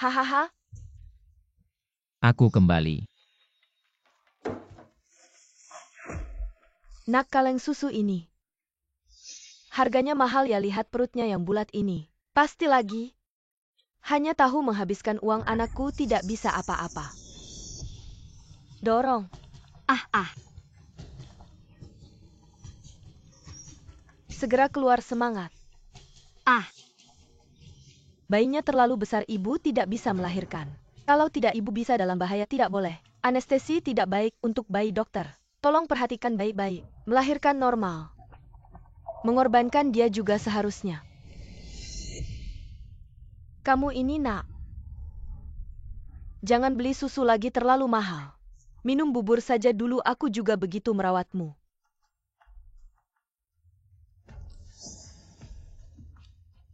Hahaha, Aku kembali. nak kaleng susu ini. Harganya mahal ya, lihat perutnya yang bulat ini. Pasti lagi. Hanya tahu menghabiskan uang anakku, tidak bisa apa-apa. Dorong. Segera keluar, semangat. Bayinya terlalu besar, ibu tidak bisa melahirkan. Kalau tidak, ibu bisa dalam bahaya, tidak boleh. Anestesi tidak baik untuk bayi, dokter. Tolong perhatikan baik-baik. Melahirkan normal. Mengorbankan dia juga seharusnya. Kamu ini, nak. Jangan beli susu lagi, terlalu mahal. Minum bubur saja dulu, aku juga begitu merawatmu.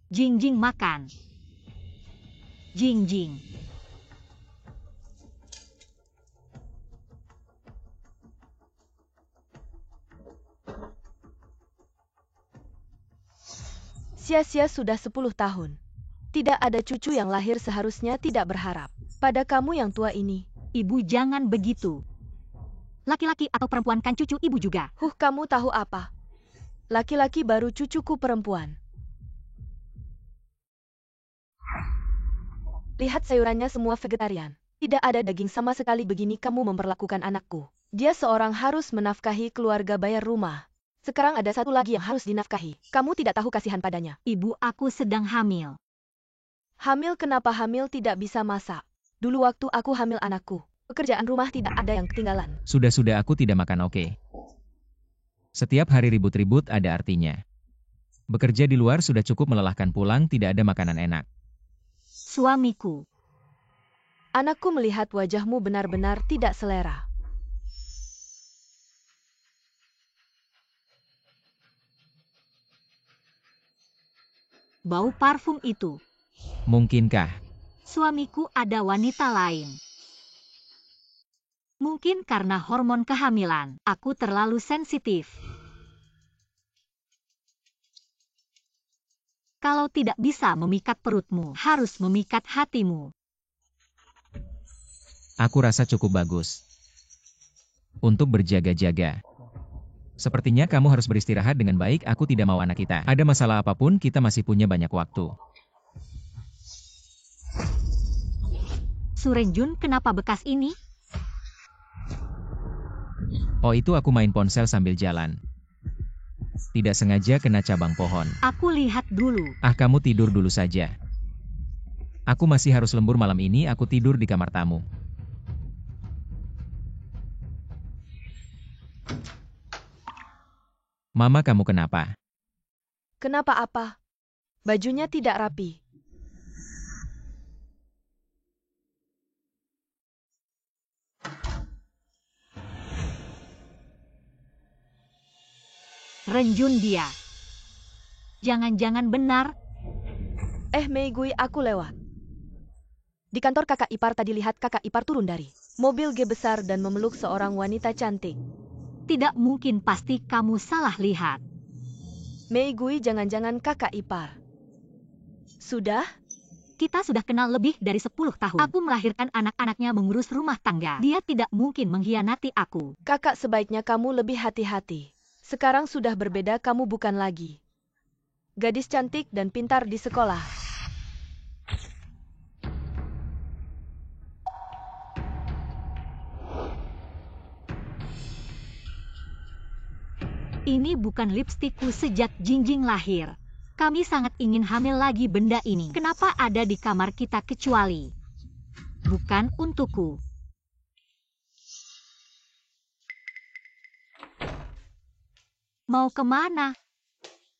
Jingjing makan. Jingjing. Sia-sia sudah 10 tahun. Tidak ada cucu yang lahir, seharusnya tidak berharap. Pada kamu yang tua ini. Ibu jangan begitu. Laki-laki atau perempuan kan cucu ibu juga. Kamu tahu apa? Laki-laki baru, cucuku perempuan. Lihat sayurannya semua vegetarian. Tidak ada daging sama sekali, begini kamu memperlakukan anakku. Dia seorang harus menafkahi keluarga, bayar rumah. Sekarang ada satu lagi yang harus dinafkahi. Kamu tidak tahu kasihan padanya. Ibu, aku sedang hamil. Hamil? Kenapa hamil tidak bisa masak? Dulu waktu aku hamil anakku, pekerjaan rumah tidak ada yang ketinggalan. Sudah aku tidak makan, oke? Setiap hari ribut-ribut ada artinya. Bekerja di luar sudah cukup melelahkan, pulang tidak ada makanan enak. Suamiku. Anakku melihat wajahmu benar-benar tidak selera. Bau parfum itu. Mungkinkah? Suamiku ada wanita lain. Mungkin karena hormon kehamilan, aku terlalu sensitif. Kalau tidak bisa memikat perutmu, harus memikat hatimu. Aku rasa cukup bagus. Untuk berjaga-jaga. Sepertinya kamu harus beristirahat dengan baik, aku tidak mau anak kita. Ada masalah apapun, kita masih punya banyak waktu. Surenjun, kenapa bekas ini? Oh, itu aku main ponsel sambil jalan. Tidak sengaja kena cabang pohon. Aku lihat dulu. Kamu tidur dulu saja. Aku masih harus lembur malam ini, aku tidur di kamar tamu. Mama, kamu kenapa? Kenapa apa? Bajunya tidak rapi. Renjun dia. Jangan-jangan benar. Mei Gui, aku lewat. Di kantor kakak ipar tadi, lihat kakak ipar turun dari mobil G besar dan memeluk seorang wanita cantik. Tidak mungkin, pasti kamu salah lihat. Mei Gui, jangan-jangan kakak ipar. Sudah? Kita sudah kenal lebih dari 10 tahun. Aku melahirkan anak-anaknya, mengurus rumah tangga. Dia tidak mungkin mengkhianati aku. Kakak, sebaiknya kamu lebih hati-hati. Sekarang sudah berbeda, kamu bukan lagi gadis cantik dan pintar di sekolah. Ini bukan lipstikku sejak Jingjing lahir. Kami sangat ingin hamil lagi benda ini. Kenapa ada di kamar kita kecuali bukan untukku? Mau kemana?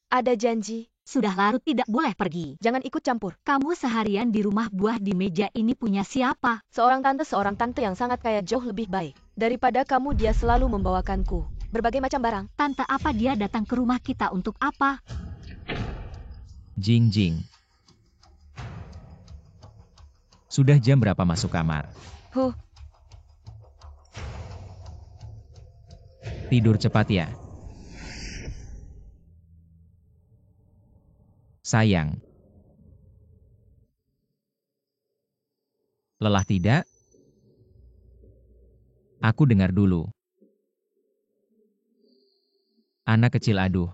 Ada janji. Sudah larut, tidak boleh pergi. Jangan ikut campur. Kamu seharian di rumah, buah di meja ini punya siapa? Seorang tante yang sangat kaya, jauh lebih baik daripada kamu. Dia selalu membawakanku berbagai macam barang. Tante apa? Dia datang ke rumah kita untuk apa? Jingjing. Sudah jam berapa masuk kamar? Tidur cepat ya. Sayang. Lelah tidak? Aku dengar dulu. Anak kecil aduh.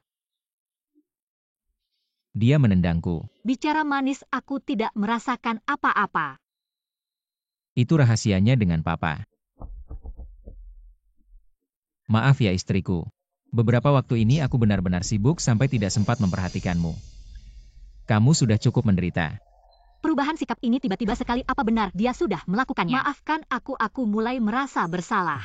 Dia menendangku. Bicara manis, aku tidak merasakan apa-apa. Itu rahasianya dengan papa. Maaf ya istriku. Beberapa waktu ini aku benar-benar sibuk sampai tidak sempat memperhatikanmu. Kamu sudah cukup menderita. Perubahan sikap ini tiba-tiba sekali, apa benar dia sudah melakukannya? Maafkan aku mulai merasa bersalah.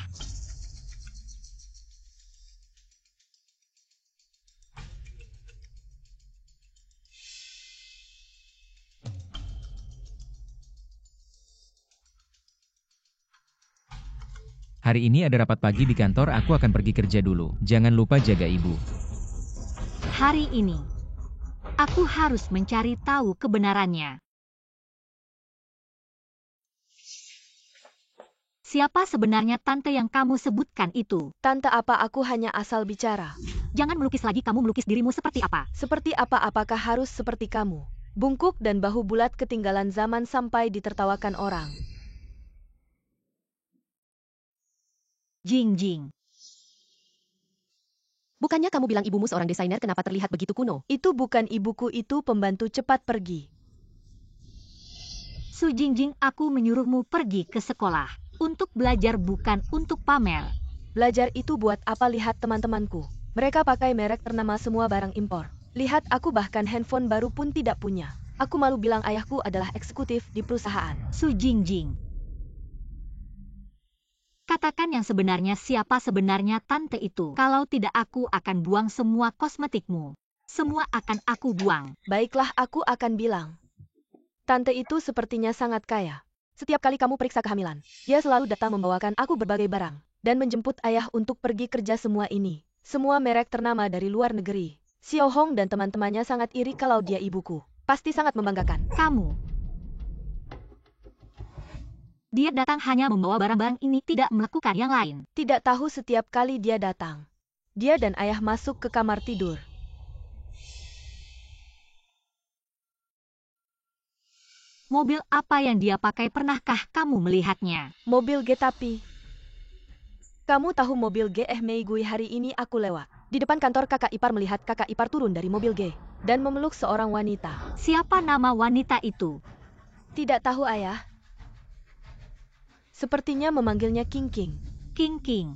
Hari ini ada rapat pagi di kantor, aku akan pergi kerja dulu. Jangan lupa jaga ibu. Hari ini, aku harus mencari tahu kebenarannya. Siapa sebenarnya tante yang kamu sebutkan itu? Tante apa, aku hanya asal bicara. Jangan melukis lagi, kamu melukis dirimu seperti apa? Seperti apa, apakah harus seperti kamu? Bungkuk dan bahu bulat ketinggalan zaman sampai ditertawakan orang. Jing Jing. Bukannya kamu bilang ibumu seorang desainer, kenapa terlihat begitu kuno? Itu bukan ibuku, itu pembantu, cepat pergi. Su Jingjing, aku menyuruhmu pergi ke sekolah. Untuk belajar, bukan untuk pamer. Belajar itu buat apa? Lihat teman-temanku. Mereka pakai merek ternama, semua barang impor. Lihat aku, bahkan handphone baru pun tidak punya. Aku malu bilang ayahku adalah eksekutif di perusahaan. Su Jingjing. Katakan yang sebenarnya, siapa sebenarnya tante itu? Kalau tidak, aku akan buang semua kosmetikmu. Semua akan aku buang. Baiklah, aku akan bilang. Tante itu sepertinya sangat kaya. Setiap kali kamu periksa kehamilan, dia selalu datang membawakan aku berbagai barang. Dan menjemput ayah untuk pergi kerja, semua ini. Semua merek ternama dari luar negeri. Xiao Hong dan teman-temannya sangat iri kalau dia ibuku. Pasti sangat membanggakan. Kamu. Dia datang hanya membawa barang-barang ini, tidak melakukan yang lain. Tidak tahu, setiap kali dia datang, dia dan ayah masuk ke kamar tidur. Mobil apa yang dia pakai, pernahkah kamu melihatnya? Mobil G, tapi kamu tahu mobil G? Mei Gui, hari ini aku lewat di depan kantor kakak ipar, melihat kakak ipar turun dari mobil G dan memeluk seorang wanita. Siapa nama wanita itu? Tidak tahu ayah. Sepertinya memanggilnya King King. King King.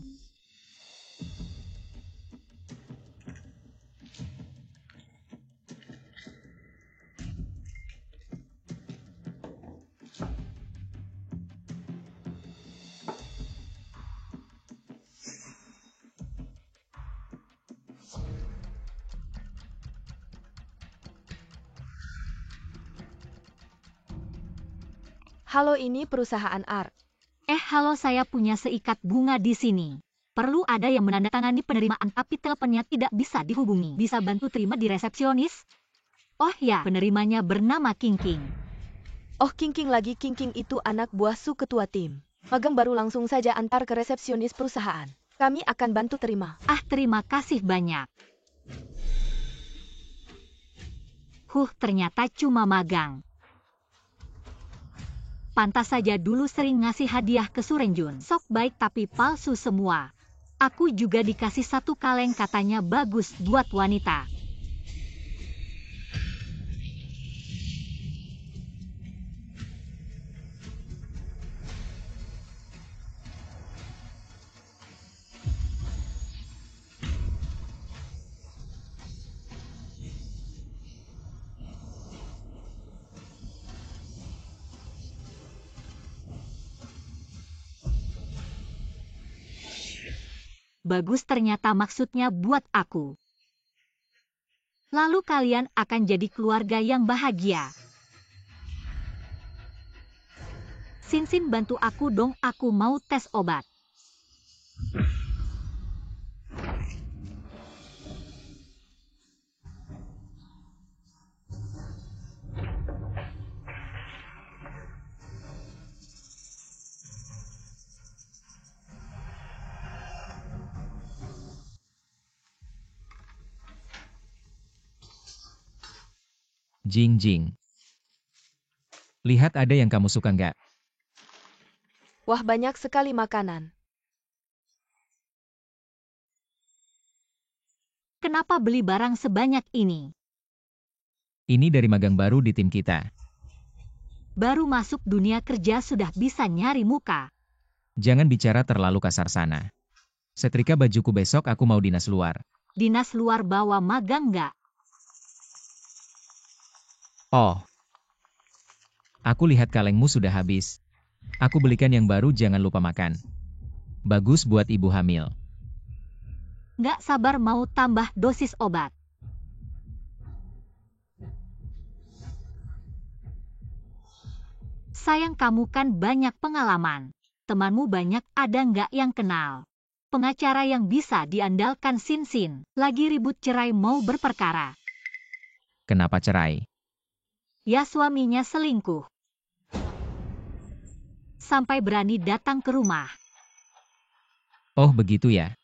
Halo, ini perusahaan art. Halo, saya punya seikat bunga di sini. Perlu ada yang menandatangani penerimaan, tapi teleponnya tidak bisa dihubungi. Bisa bantu terima di resepsionis? Oh ya, penerimanya bernama King King. Oh, King King lagi. King King itu anak buah Su, ketua tim. Magang baru, langsung saja antar ke resepsionis perusahaan. Kami akan bantu terima. Terima kasih banyak. Ternyata cuma magang. Pantas saja dulu sering ngasih hadiah ke Surenjun. Sok baik tapi palsu semua. Aku juga dikasih satu kaleng, katanya bagus buat wanita. Bagus, ternyata maksudnya buat aku. Lalu kalian akan jadi keluarga yang bahagia. Sin, bantu aku dong, aku mau tes obat. Jing Jing. Lihat, ada yang kamu suka nggak? Wah, banyak sekali makanan. Kenapa beli barang sebanyak ini? Ini dari magang baru di tim kita. Baru masuk dunia kerja sudah bisa nyari muka. Jangan bicara terlalu kasar sana. Setrika bajuku besok aku mau dinas luar. Dinas luar bawa magang nggak? Oh. Aku lihat kalengmu sudah habis. Aku belikan yang baru, jangan lupa makan. Bagus buat ibu hamil. Nggak sabar mau tambah dosis obat. Sayang kamu kan banyak pengalaman. Temanmu banyak, ada nggak yang kenal? Pengacara yang bisa diandalkan Sin. Lagi ribut cerai mau berperkara. Kenapa cerai? Ya suaminya selingkuh. Sampai berani datang ke rumah. Oh begitu ya.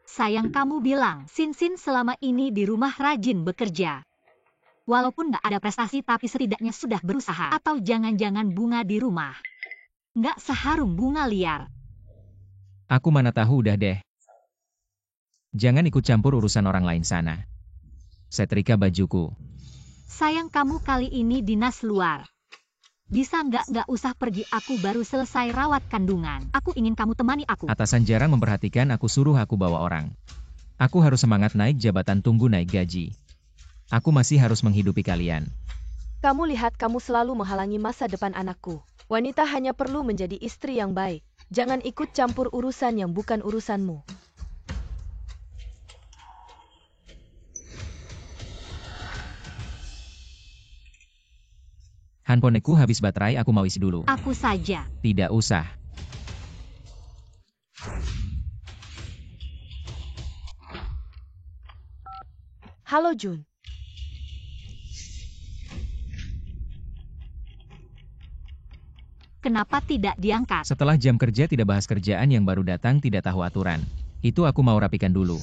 Sayang kamu bilang, Sin selama ini di rumah rajin bekerja. Walaupun nggak ada prestasi tapi setidaknya sudah berusaha. Atau jangan-jangan bunga di rumah. Nggak seharum bunga liar. Aku mana tahu, udah deh. Jangan ikut campur urusan orang lain sana. Setrika bajuku. Sayang kamu kali ini dinas luar. Bisa nggak usah pergi, aku baru selesai rawat kandungan. Aku ingin kamu temani aku. Atasan jarang memperhatikan aku, suruh aku bawa orang. Aku harus semangat naik jabatan, tunggu naik gaji. Aku masih harus menghidupi kalian. Kamu lihat, kamu selalu menghalangi masa depan anakku. Wanita hanya perlu menjadi istri yang baik. Jangan ikut campur urusan yang bukan urusanmu. Handphoneku habis baterai, aku mau isi dulu. Aku saja. Tidak usah. Halo Jun. Kenapa tidak diangkat? Setelah jam kerja tidak bahas kerjaan, yang baru datang tidak tahu aturan. Itu aku mau rapikan dulu.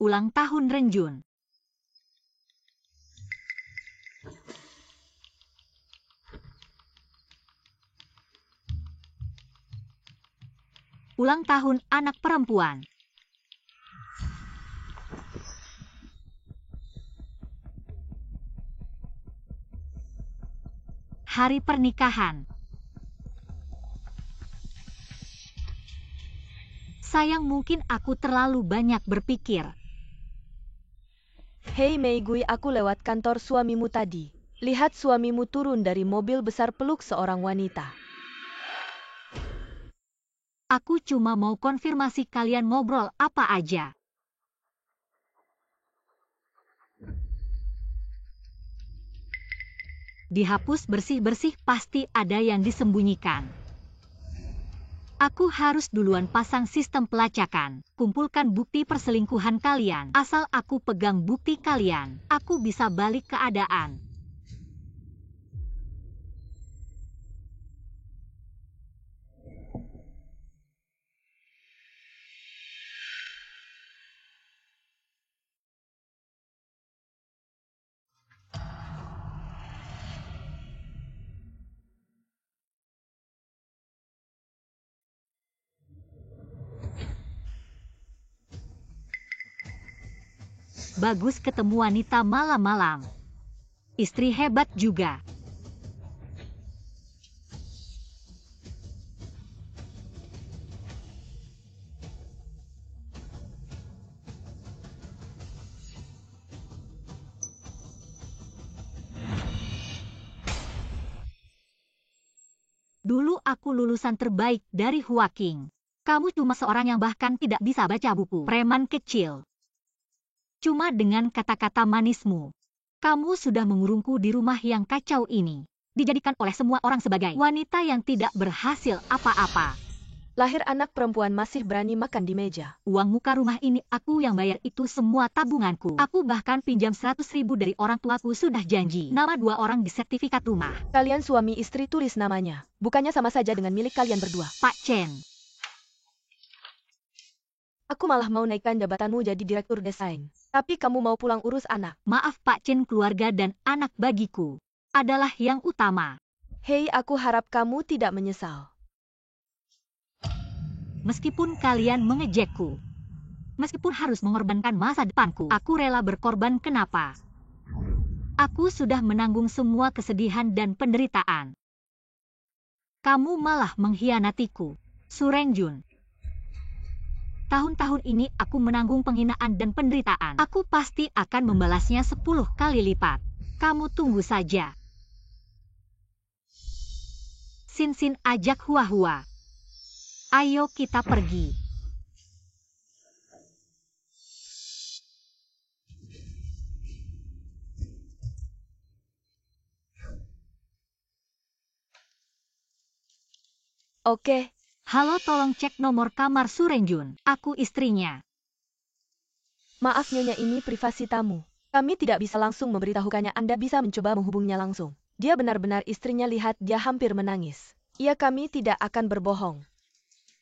Ulang tahun Renjun. Ulang tahun anak perempuan. Hari pernikahan. Sayang, mungkin aku terlalu banyak berpikir. Hei Meigui, aku lewat kantor suamimu tadi. Lihat suamimu turun dari mobil besar peluk seorang wanita. Aku cuma mau konfirmasi kalian ngobrol apa aja. Dihapus bersih-bersih, pasti ada yang disembunyikan. Aku harus duluan pasang sistem pelacakan. Kumpulkan bukti perselingkuhan kalian. Asal aku pegang bukti kalian, aku bisa balik keadaan. Bagus ketemu wanita malam-malam. Istri hebat juga. Dulu aku lulusan terbaik dari Huaking. Kamu cuma seorang yang bahkan tidak bisa baca buku. Preman kecil. Cuma dengan kata-kata manismu, kamu sudah mengurungku di rumah yang kacau ini. Dijadikan oleh semua orang sebagai wanita yang tidak berhasil apa-apa. Lahir anak perempuan masih berani makan di meja. Uang muka rumah ini aku yang bayar, itu semua tabunganku. Aku bahkan pinjam 100.000 dari orang tuaku, sudah janji. Nama 2 orang di sertifikat rumah. Kalian suami istri, tulis namanya. Bukannya sama saja dengan milik kalian berdua. Pak Chen, Aku malah mau naikkan jabatanmu jadi direktur desain. Tapi kamu mau pulang urus anak. maaf Pak Chen, keluarga dan anak bagiku adalah yang utama. Hei, aku harap kamu tidak menyesal. Meskipun kalian mengejekku, meskipun harus mengorbankan masa depanku, aku rela berkorban. Kenapa? Aku sudah menanggung semua kesedihan dan penderitaan. Kamu malah mengkhianatiku, Su Rengjun. Tahun-tahun ini aku menanggung penghinaan dan penderitaan. Aku pasti akan membalasnya 10 kali lipat. Kamu tunggu saja. Sin Sin ajak Hua Hua. Ayo kita pergi. Oke. Halo, tolong cek nomor kamar Su Rengjun. Aku istrinya. Maaf Nyonya, ini privasi tamu. Kami tidak bisa langsung memberitahukannya. Anda bisa mencoba menghubungnya langsung. Dia benar-benar istrinya, lihat dia hampir menangis. Iya, kami tidak akan berbohong.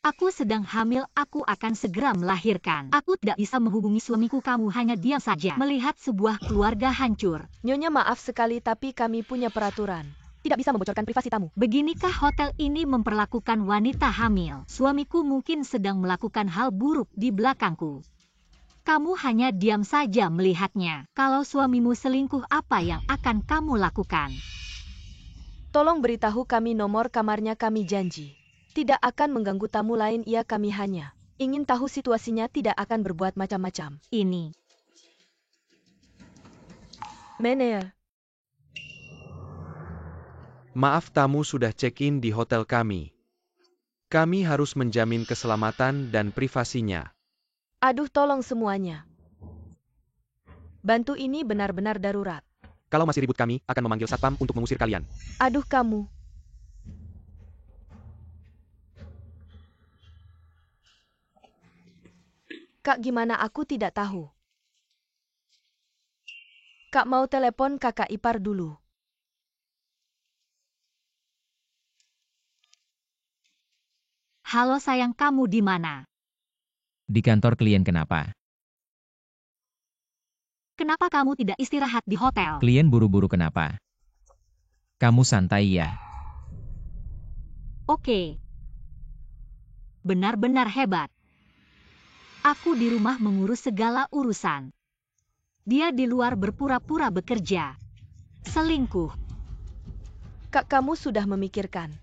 Aku sedang hamil, aku akan segera melahirkan. Aku tidak bisa menghubungi suamiku, kamu hanya diam saja. Melihat sebuah keluarga hancur. Nyonya, maaf sekali tapi kami punya peraturan. Tidak bisa membocorkan privasi tamu. Beginikah hotel ini memperlakukan wanita hamil? Suamiku mungkin sedang melakukan hal buruk di belakangku. Kamu hanya diam saja melihatnya. Kalau suamimu selingkuh, apa yang akan kamu lakukan? Tolong beritahu kami nomor kamarnya, kami janji. Tidak akan mengganggu tamu lain, iya kami hanya ingin tahu situasinya, tidak akan berbuat macam-macam. Ini. Mener. Maaf, tamu sudah check-in di hotel kami. Kami harus menjamin keselamatan dan privasinya. Aduh, tolong semuanya. Bantu, ini benar-benar darurat. Kalau masih ribut, kami akan memanggil satpam untuk mengusir kalian. Aduh, kamu. Kak, gimana aku tidak tahu. Kak mau telepon kakak ipar dulu. Halo sayang, kamu di mana? Di kantor klien. Kenapa? Kenapa kamu tidak istirahat di hotel? Klien buru-buru kenapa? Kamu santai ya. Oke. Benar-benar hebat. Aku di rumah mengurus segala urusan. Dia di luar berpura-pura bekerja. Selingkuh. Kak, kamu sudah memikirkan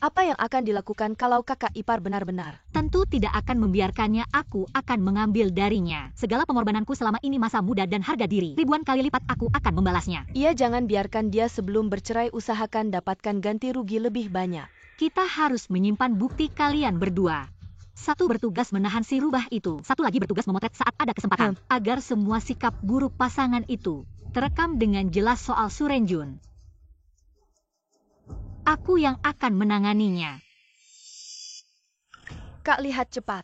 apa yang akan dilakukan kalau kakak ipar benar-benar? Tentu tidak akan membiarkannya, aku akan mengambil darinya. Segala pengorbananku selama ini, masa muda dan harga diri. Ribuan kali lipat aku akan membalasnya. Iya, jangan biarkan dia sebelum bercerai, usahakan dapatkan ganti rugi lebih banyak. Kita harus menyimpan bukti kalian berdua. Satu bertugas menahan si rubah itu, satu lagi bertugas memotret saat ada kesempatan. Agar semua sikap buruk pasangan itu terekam dengan jelas soal Su Rengjun. Aku yang akan menanganinya. Kak, lihat cepat.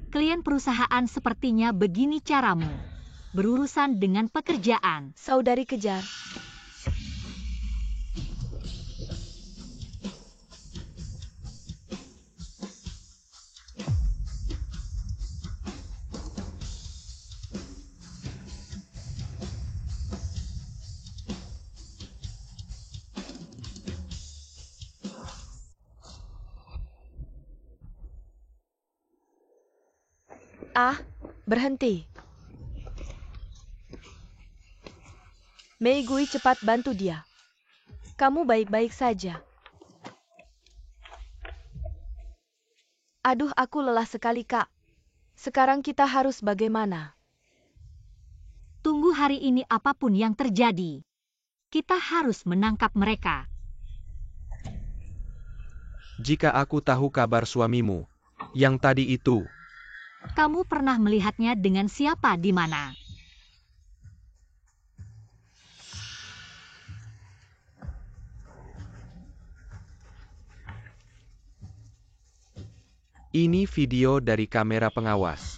Klien perusahaan sepertinya begini caramu. Berurusan dengan pekerjaan. Saudari kejar. Berhenti. Mei Gui, cepat bantu dia. Kamu baik-baik saja. Aduh, aku lelah sekali, Kak. Sekarang kita harus bagaimana? Tunggu hari ini, apapun yang terjadi. Kita harus menangkap mereka. Jika aku tahu kabar suamimu, yang tadi itu, Kamu pernah melihatnya dengan siapa di mana? Ini video dari kamera pengawas.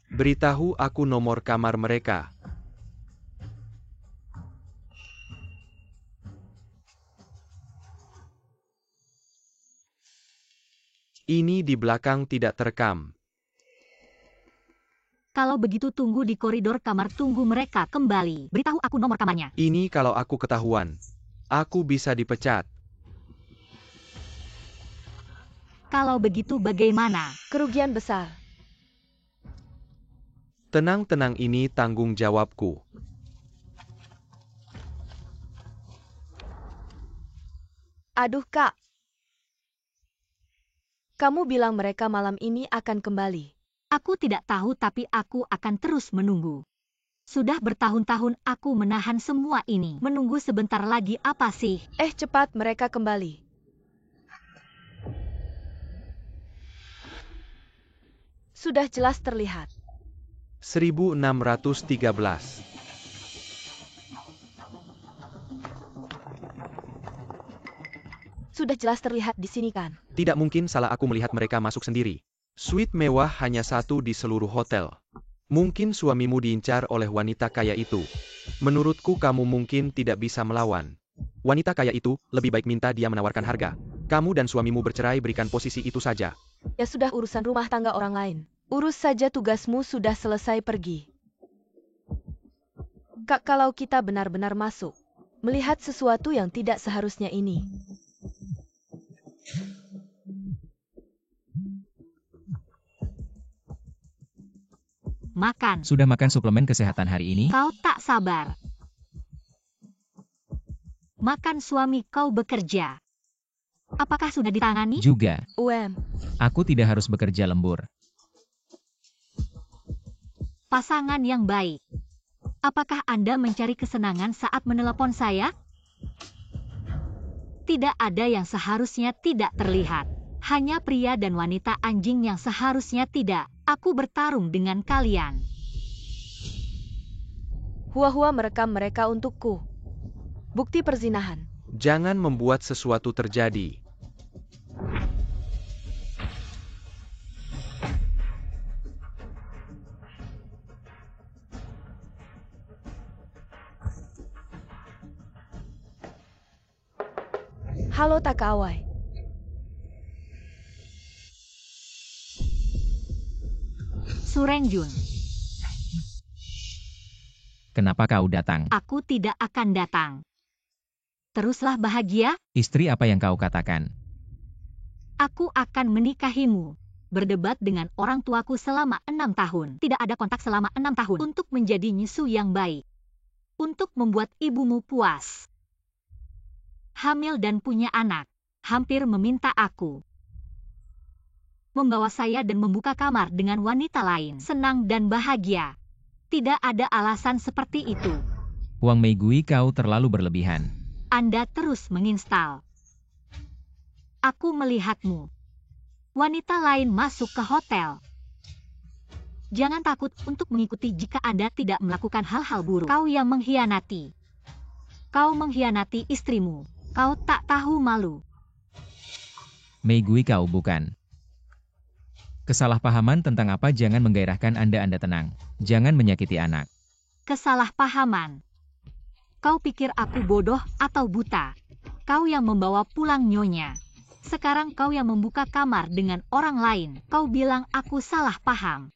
Beritahu aku nomor kamar mereka. Ini di belakang tidak terekam. Kalau begitu tunggu di koridor kamar, tunggu mereka kembali. Beritahu aku nomor kamarnya. Ini kalau aku ketahuan. Aku bisa dipecat. Kalau begitu bagaimana? Kerugian besar. Tenang-tenang, ini tanggung jawabku. Aduh Kak. Kamu bilang mereka malam ini akan kembali. Aku tidak tahu, tapi aku akan terus menunggu. Sudah bertahun-tahun aku menahan semua ini. Menunggu sebentar lagi apa sih? Cepat mereka kembali. Sudah jelas terlihat. 1613. Sudah jelas terlihat di sini kan? Tidak mungkin salah aku melihat mereka masuk sendiri. Suite mewah hanya satu di seluruh hotel. Mungkin suamimu diincar oleh wanita kaya itu. Menurutku kamu mungkin tidak bisa melawan. Wanita kaya itu, lebih baik minta dia menawarkan harga. Kamu dan suamimu bercerai, berikan posisi itu saja. Ya sudah, urusan rumah tangga orang lain. Urus saja tugasmu, sudah selesai, pergi. Kak, kalau kita benar-benar masuk, melihat sesuatu yang tidak seharusnya ini. Makan. Sudah makan suplemen kesehatan hari ini? Kau tak sabar. Makan, suami kau bekerja. Apakah sudah ditangani? Juga. Aku tidak harus bekerja lembur. Pasangan yang baik. Apakah Anda mencari kesenangan saat menelepon saya? Tidak ada yang seharusnya tidak terlihat. Hanya pria dan wanita anjing yang seharusnya tidak. Aku bertarung dengan kalian. Hua-hua merekam mereka untukku. Bukti perzinahan. Jangan membuat sesuatu terjadi. Halo Takawai. Surenjun. Kenapa kau datang? Aku tidak akan datang. Teruslah bahagia. Istri, apa yang kau katakan? Aku akan menikahimu. Berdebat dengan orang tuaku selama 6 tahun. Tidak ada kontak selama 6 tahun. Untuk menjadi nyisu yang baik. Untuk membuat ibumu puas. Hamil dan punya anak. Hampir meminta aku membawa saya dan membuka kamar dengan wanita lain. Senang dan bahagia. Tidak ada alasan seperti itu. Wang Meigui, kau terlalu berlebihan. Anda terus menginstal. Aku melihatmu. Wanita lain masuk ke hotel. Jangan takut untuk mengikuti jika Anda tidak melakukan hal-hal buruk. Kau yang mengkhianati. Kau mengkhianati istrimu. Kau tak tahu malu. Meigui, kau bukan. Kesalahpahaman tentang apa? Jangan menggairahkan Anda tenang. Jangan menyakiti anak. Kesalahpahaman. Kau pikir aku bodoh atau buta? Kau yang membawa pulang nyonya. Sekarang kau yang membuka kamar dengan orang lain. Kau bilang aku salah paham.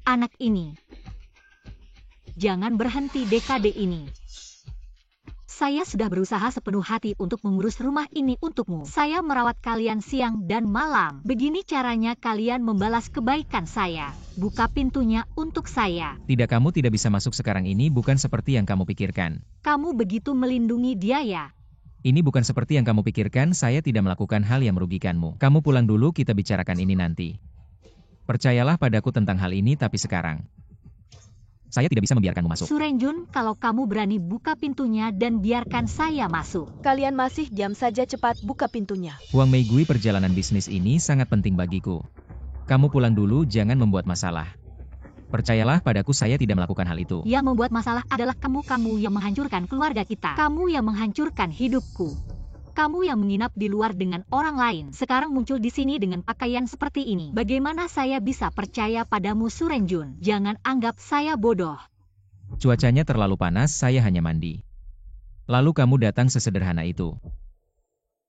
Anak ini. Jangan berhenti dekade ini. Saya sudah berusaha sepenuh hati untuk mengurus rumah ini untukmu. Saya merawat kalian siang dan malam. Begini caranya kalian membalas kebaikan saya. Buka pintunya untuk saya. Tidak, kamu tidak bisa masuk sekarang. Ini bukan seperti yang kamu pikirkan. Kamu begitu melindungi dia ya? Ini bukan seperti yang kamu pikirkan. Saya tidak melakukan hal yang merugikanmu. Kamu pulang dulu, kita bicarakan ini nanti. Percayalah padaku tentang hal ini, tapi sekarang saya tidak bisa membiarkanmu masuk. Surenjun, kalau kamu berani buka pintunya dan biarkan saya masuk. Kalian masih diam saja, cepat buka pintunya. Wang Meigui, perjalanan bisnis ini sangat penting bagiku. Kamu pulang dulu, jangan membuat masalah. Percayalah padaku, saya tidak melakukan hal itu. Yang membuat masalah adalah kamu yang menghancurkan keluarga kita. Kamu yang menghancurkan hidupku. Kamu yang menginap di luar dengan orang lain. Sekarang muncul di sini dengan pakaian seperti ini. Bagaimana saya bisa percaya padamu, Surenjun? Jangan anggap saya bodoh. Cuacanya terlalu panas, saya hanya mandi. Lalu kamu datang sesederhana itu.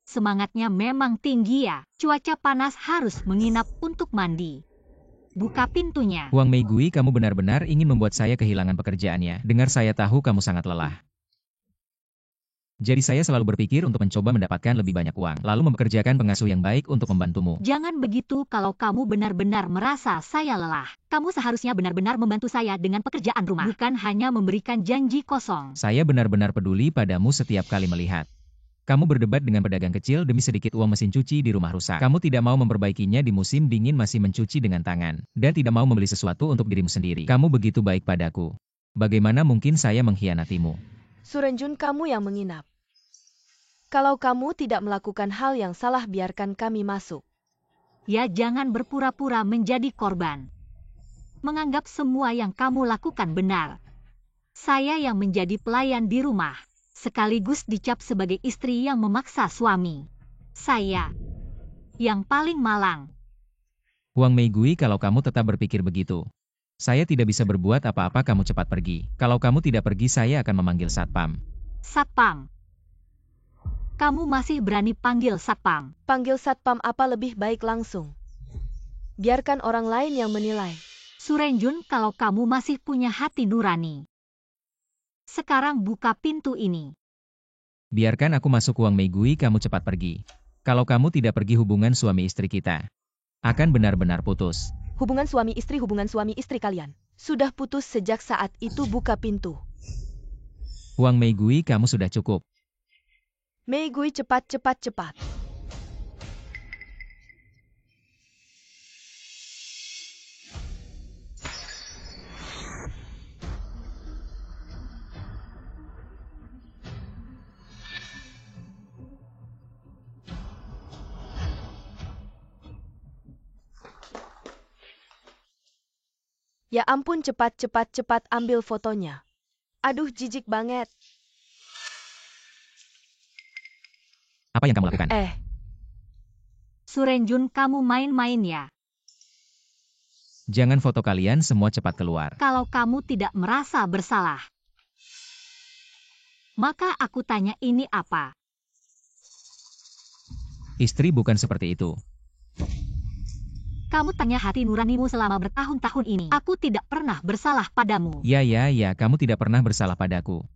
Semangatnya memang tinggi ya. Cuaca panas harus menginap untuk mandi. Buka pintunya. Huang Meigui, kamu benar-benar ingin membuat saya kehilangan pekerjaannya. Dengar saya tahu kamu sangat lelah. Jadi saya selalu berpikir untuk mencoba mendapatkan lebih banyak uang, lalu mempekerjakan pengasuh yang baik untuk membantumu. Jangan begitu kalau kamu benar-benar merasa saya lelah. Kamu seharusnya benar-benar membantu saya dengan pekerjaan rumah, bukan hanya memberikan janji kosong. Saya benar-benar peduli padamu setiap kali melihat kamu berdebat dengan pedagang kecil demi sedikit uang mesin cuci di rumah rusak. Kamu tidak mau memperbaikinya di musim dingin, masih mencuci dengan tangan, dan tidak mau membeli sesuatu untuk dirimu sendiri. Kamu begitu baik padaku. Bagaimana mungkin saya mengkhianatimu? Surenjun, kamu yang menginap. Kalau kamu tidak melakukan hal yang salah, biarkan kami masuk. Ya, jangan berpura-pura menjadi korban. Menganggap semua yang kamu lakukan benar. Saya yang menjadi pelayan di rumah, sekaligus dicap sebagai istri yang memaksa suami. Saya yang paling malang. Huang Meigui, kalau kamu tetap berpikir begitu, saya tidak bisa berbuat apa-apa. Kamu cepat pergi. Kalau kamu tidak pergi, saya akan memanggil satpam. Satpam. Kamu masih berani panggil satpam? Panggil satpam apa, lebih baik langsung. Biarkan orang lain yang menilai. Surenjun, kalau kamu masih punya hati nurani, sekarang buka pintu ini. Biarkan aku masuk. Huang Meigui, kamu cepat pergi. Kalau kamu tidak pergi, hubungan suami istri kita akan benar-benar putus. Hubungan suami istri kalian sudah putus sejak saat itu. Buka pintu. Huang Meigui, kamu sudah cukup. Meigui, cepat. Ya ampun, cepat ambil fotonya. Aduh, jijik banget. Apa yang kamu lakukan? Surenjun, kamu main-main ya? Jangan foto kalian semua, cepat keluar. Kalau kamu tidak merasa bersalah, maka aku tanya, ini apa? Istri bukan seperti itu. Kamu tanya hati nuranimu selama bertahun-tahun ini. Aku tidak pernah bersalah padamu. Ya, kamu tidak pernah bersalah padaku.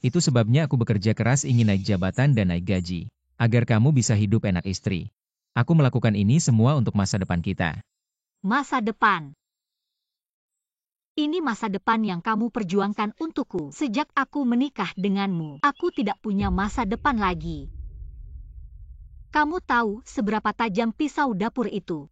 Itu sebabnya aku bekerja keras, ingin naik jabatan dan naik gaji, agar kamu bisa hidup enak, istri. Aku melakukan ini semua untuk masa depan kita. Masa depan? Ini masa depan yang kamu perjuangkan untukku. Sejak aku menikah denganmu, aku tidak punya masa depan lagi. Kamu tahu seberapa tajam pisau dapur itu?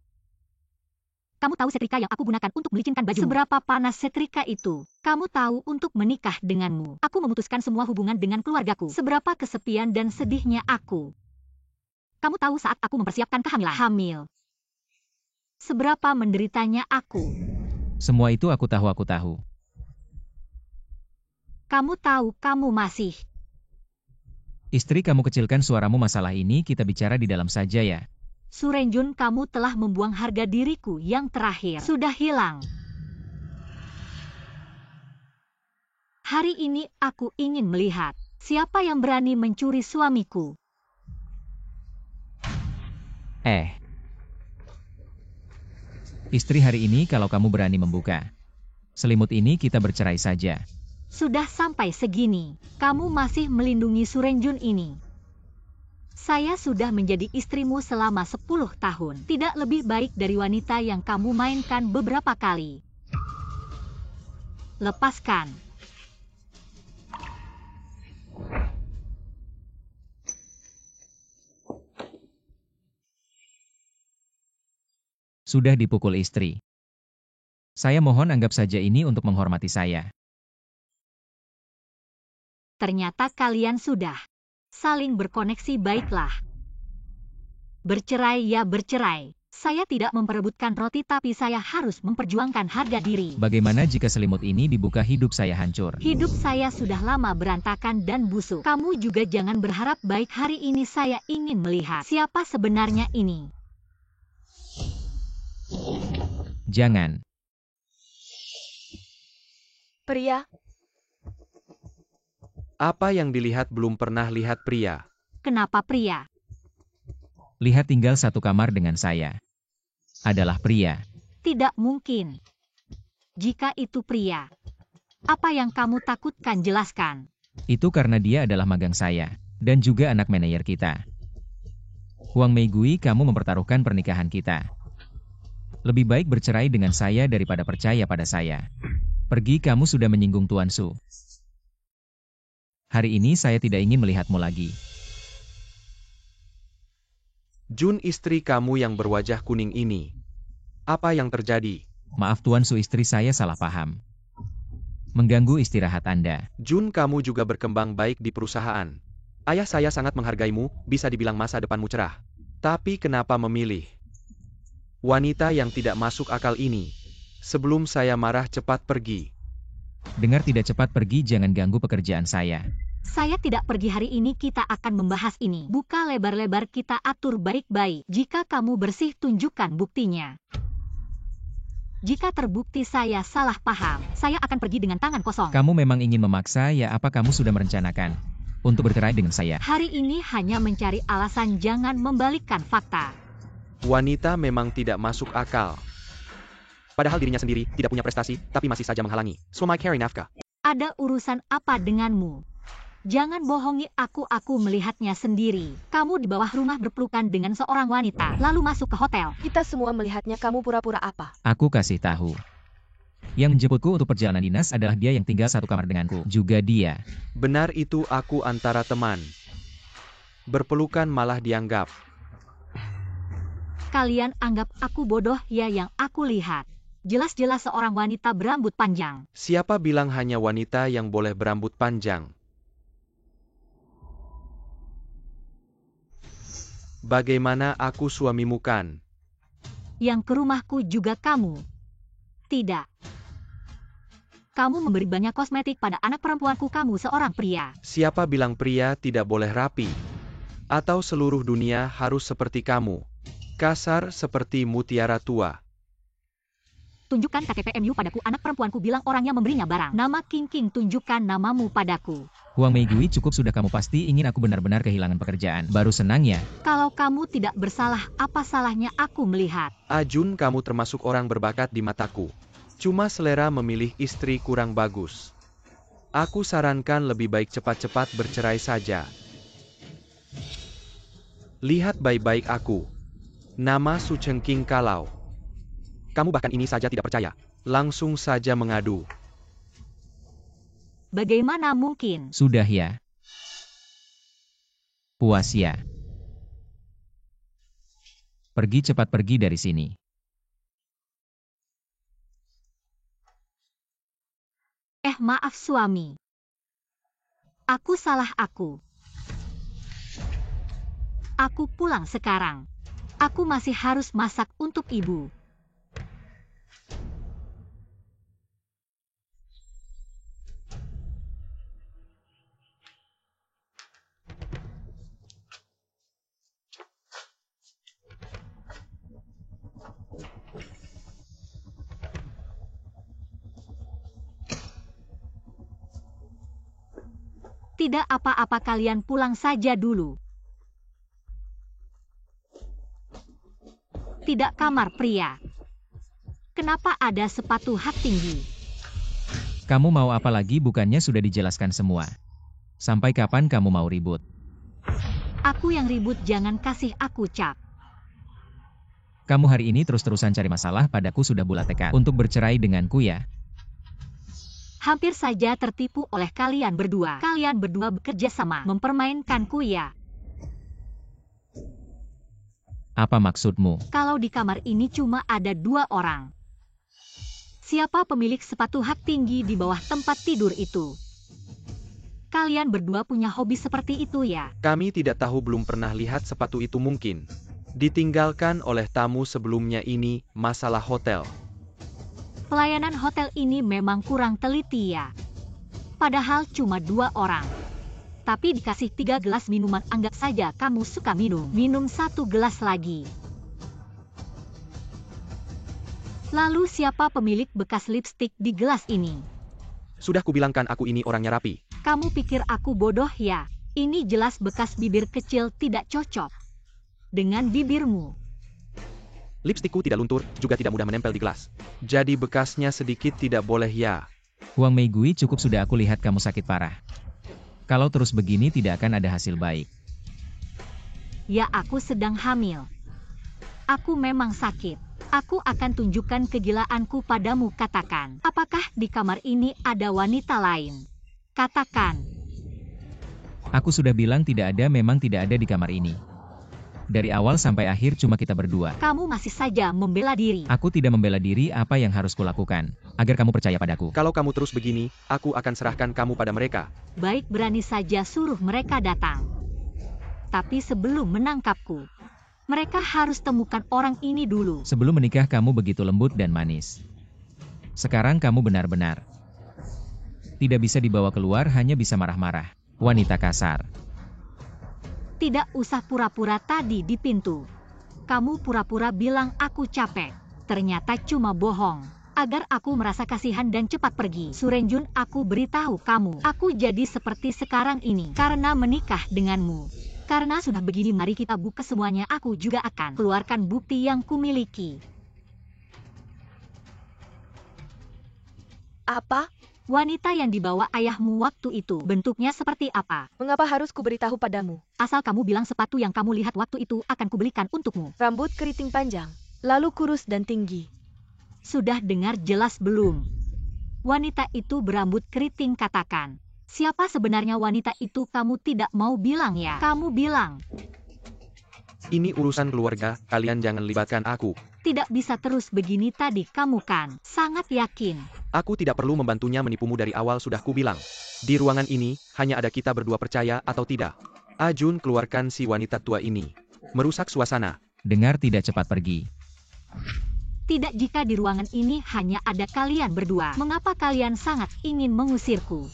Kamu tahu setrika yang aku gunakan untuk melicinkan baju? Seberapa panas setrika itu? Kamu tahu, untuk menikah denganmu, aku memutuskan semua hubungan dengan keluargaku. Seberapa kesepian dan sedihnya aku. Kamu tahu saat aku mempersiapkan kehamilan. Hamil. Seberapa menderitanya aku. Semua itu aku tahu. Kamu tahu, kamu masih. Istri, kamu kecilkan suaramu, masalah ini kita bicara di dalam saja ya. Surenjun, kamu telah membuang harga diriku yang terakhir. Sudah hilang. Hari ini aku ingin melihat siapa yang berani mencuri suamiku. Istri, hari ini kalau kamu berani membuka selimut ini, kita bercerai saja. Sudah sampai segini, kamu masih melindungi Surenjun ini. Saya sudah menjadi istrimu selama 10 tahun. Tidak lebih baik dari wanita yang kamu mainkan beberapa kali. Lepaskan. Sudah dipukul istri. Saya mohon anggap saja ini untuk menghormati saya. Ternyata kalian sudah saling berkoneksi, baiklah. Bercerai ya bercerai. Saya tidak memperebutkan roti tapi saya harus memperjuangkan harga diri. Bagaimana jika selimut ini dibuka hidup saya hancur? Hidup saya sudah lama berantakan dan busuk. Kamu juga jangan berharap baik. Hari ini saya ingin melihat siapa sebenarnya ini. Jangan. Pria, Apa yang dilihat belum pernah lihat pria. Kenapa pria? Lihat tinggal satu kamar dengan saya. Adalah pria. Tidak mungkin. Jika itu pria, apa yang kamu takutkan jelaskan. Itu karena dia adalah magang saya. Dan juga anak manajer kita. Huang Meigui, kamu mempertaruhkan pernikahan kita. Lebih baik bercerai dengan saya daripada percaya pada saya. Pergi, kamu sudah menyinggung Tuan Su. Hari ini saya tidak ingin melihatmu lagi. Jun, istri kamu yang berwajah kuning ini. Apa yang terjadi? Maaf Tuan Su, istri saya salah paham. Mengganggu istirahat Anda. Jun, kamu juga berkembang baik di perusahaan. Ayah saya sangat menghargaimu, bisa dibilang masa depanmu cerah. Tapi kenapa memilih wanita yang tidak masuk akal ini? Sebelum saya marah, cepat pergi. Dengar, tidak, cepat pergi, jangan ganggu pekerjaan saya. Saya tidak pergi hari ini, kita akan membahas ini. Buka lebar-lebar, kita atur baik-baik. Jika kamu bersih, tunjukkan buktinya. Jika terbukti saya salah paham, saya akan pergi dengan tangan kosong. Kamu memang ingin memaksa, ya? Apa kamu sudah merencanakan untuk bercerai dengan saya? Hari ini hanya mencari alasan, jangan membalikkan fakta. Wanita memang tidak masuk akal. Padahal dirinya sendiri tidak punya prestasi, tapi masih saja menghalangi suami cari nafkah. Ada urusan apa denganmu? Jangan bohongi aku melihatnya sendiri. Kamu di bawah rumah berpelukan dengan seorang wanita, lalu masuk ke hotel. kita semua melihatnya, kamu pura-pura apa? Aku kasih tahu. Yang menjemputku untuk perjalanan dinas adalah dia yang tinggal satu kamar denganku. Juga dia. Benar, itu aku antara teman. Berpelukan malah dianggap. Kalian anggap aku bodoh ya? Yang aku lihat jelas-jelas seorang wanita berambut panjang. Siapa bilang hanya wanita yang boleh berambut panjang? Bagaimana aku suamimu kan? Yang ke rumahku juga kamu? Tidak. Kamu memberi banyak kosmetik pada anak perempuanku, kamu seorang pria. Siapa bilang pria tidak boleh rapi? Atau seluruh dunia harus seperti kamu? Kasar seperti mutiara tua. Tunjukkan KTP-MU padaku, anak perempuanku bilang orangnya memberinya barang. Nama King, tunjukkan namamu padaku. Huang Meigui, cukup sudah, kamu pasti ingin aku benar-benar kehilangan pekerjaan. Baru senang ya? Kalau kamu tidak bersalah, apa salahnya aku melihat? Jun, kamu termasuk orang berbakat di mataku. Cuma selera memilih istri kurang bagus. Aku sarankan lebih baik cepat-cepat bercerai saja. Lihat baik-baik aku. Nama Su Chengqing. Kalau kamu bahkan ini saja tidak percaya, langsung saja mengadu. Bagaimana mungkin? Sudah ya. Puas ya. Pergi, cepat pergi dari sini. Maaf suami. Aku salah aku. Aku pulang sekarang. Aku masih harus masak untuk ibu. Tidak apa-apa, kalian pulang saja dulu. Tidak, kamar pria. Kenapa ada sepatu hak tinggi? Kamu mau apa lagi? Bukannya sudah dijelaskan semua. Sampai kapan kamu mau ribut? Aku yang ribut, jangan kasih aku cap. Kamu hari ini terus-terusan cari masalah padaku, sudah bulat tekad untuk bercerai denganku ya? Hampir saja tertipu oleh kalian berdua. Kalian berdua bekerja sama, mempermainkanku ya. Apa maksudmu? Kalau di kamar ini cuma ada 2 orang. Siapa pemilik sepatu hak tinggi di bawah tempat tidur itu? Kalian berdua punya hobi seperti itu ya? Kami tidak tahu, belum pernah lihat sepatu itu mungkin. Ditinggalkan oleh tamu sebelumnya ini masalah hotel. Pelayanan hotel ini memang kurang teliti ya. Padahal cuma 2 orang. Tapi dikasih 3 gelas minuman, anggap saja kamu suka minum. Minum 1 gelas lagi. Lalu siapa pemilik bekas lipstik di gelas ini? Sudah kubilangkan aku ini orangnya rapi. Kamu pikir aku bodoh ya? Ini jelas bekas bibir kecil tidak cocok dengan bibirmu. Lipstikku tidak luntur, juga tidak mudah menempel di gelas. Jadi bekasnya sedikit tidak boleh ya. Huang Meigui, cukup sudah, aku lihat kamu sakit parah. Kalau terus begini tidak akan ada hasil baik. Ya, aku sedang hamil. Aku memang sakit. Aku akan tunjukkan kegilaanku padamu. Katakan, apakah di kamar ini ada wanita lain? Katakan. Aku sudah bilang tidak ada, memang tidak ada di kamar ini. Dari awal sampai akhir cuma kita berdua. Kamu masih saja membela diri. Aku tidak membela diri, apa yang harus kulakukan agar kamu percaya padaku? Kalau kamu terus begini, aku akan serahkan kamu pada mereka. Baik, berani saja suruh mereka datang. Tapi sebelum menangkapku, mereka harus temukan orang ini dulu. Sebelum menikah kamu begitu lembut dan manis. Sekarang kamu benar-benar tidak bisa dibawa keluar, hanya bisa marah-marah. Wanita kasar. Tidak usah pura-pura tadi di pintu. Kamu pura-pura bilang aku capek. Ternyata cuma bohong. Agar aku merasa kasihan dan cepat pergi. Surenjun, aku beritahu kamu. Aku jadi seperti sekarang ini karena menikah denganmu. Karena sudah begini, mari kita buka semuanya. Aku juga akan keluarkan bukti yang kumiliki. Apa? Wanita yang dibawa ayahmu waktu itu bentuknya seperti apa? Mengapa harus kuberitahu padamu? Asal kamu bilang sepatu yang kamu lihat waktu itu akan kubelikan untukmu. Rambut keriting panjang, lalu kurus dan tinggi. Sudah dengar jelas belum? Wanita itu berambut keriting, katakan. Siapa sebenarnya wanita itu? Kamu tidak mau bilang ya? Kamu bilang. Ini urusan keluarga, kalian jangan libatkan aku. Tidak bisa terus begini, tadi kamu kan sangat yakin. Aku tidak perlu membantunya menipumu, dari awal sudah kubilang. Di ruangan ini, hanya ada kita berdua, percaya atau tidak. Ajun, keluarkan si wanita tua ini. Merusak suasana. Dengar, tidak, cepat pergi. Tidak, jika di ruangan ini hanya ada kalian berdua. Mengapa kalian sangat ingin mengusirku?